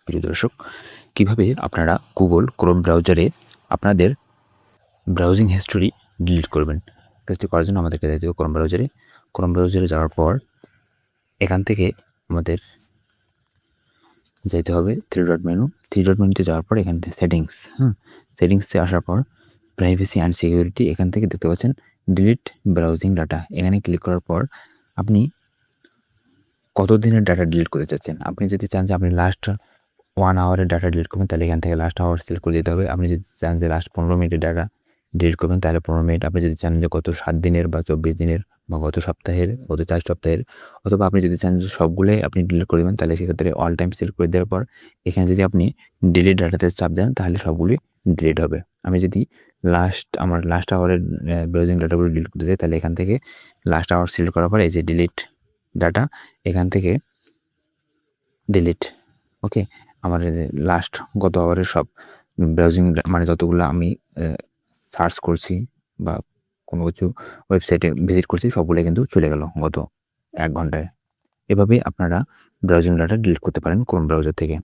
প্রিয় দর্শক, কিভাবে আপনারা গুগল ক্রোম ব্রাউজারে আপনাদের ব্রাউজিং হিস্টোরি ডিলিট করবেন। কাজটি করার জন্য আমাদেরকে যেতে হবে ক্রোম ব্রাউজারে যাওয়ার পর এখান থেকে আমাদের যেতে হবে থ্রি ডট মেনুতে যাওয়ার পর এখান থেকে সেটিংসে আসার পর প্রাইভেসি অ্যান্ড সিকিউরিটি এখান থেকে দেখতে পাচ্ছেন ডিলিট ব্রাউজিং ডাটা। এখানে ক্লিক করার পর আপনি কত দিনের ডাটা ডিলিট করতে চাচ্ছেন। আপনি যদি চান যে আপনি লাস্ট 1 আওয়ারের ডাটা ডিলিট করবেন, তাহলে এখান থেকে লাস্ট আওয়ার সিলেক্ট করে দিতে হবে। আপনি যদি চান যে লাস্ট 15 মিনিটের ডাটা ডিলিট করবেন, তাহলে 15 মিনিট। আপনি যদি চান যে গত 7 দিনের বা 24 দিনের বা গত সপ্তাহের, গত 4 সপ্তাহের, অথবা আপনি যদি চান যে সবগুলোই আপনি ডিলিট করে দেবেন, তাহলে সেক্ষেত্রে অল টাইম সিলেক্ট করে দেওয়ার পর এখানে যদি আপনি ডিলিট ডাটাতে চাপ দেন, তাহলে সবগুলি ডিলিট হবে। আমি যদি আমার লাস্ট আওয়ারের ব্রাউজিং ডাটাগুলো ডিলিট করতে চাই, তাহলে এখান থেকে লাস্ট আওয়ার সিলেক্ট করার পর এই যে ডিলিট ডাটা, এখান থেকে ডিলিট। ওকে, আমার লাস্ট গত আওয়ারের সব ব্রাউজিং মানে যতগুলো আমি সার্চ করছি বা কোনো কিছু ওয়েবসাইটে ভিজিট করছি, সবগুলো কিন্তু চলে গেল গত 1 ঘন্টায়। এভাবেই আপনারা ব্রাউজিং ডাটা ডিলিট করতে পারেন ক্রোম ব্রাউজার থেকে।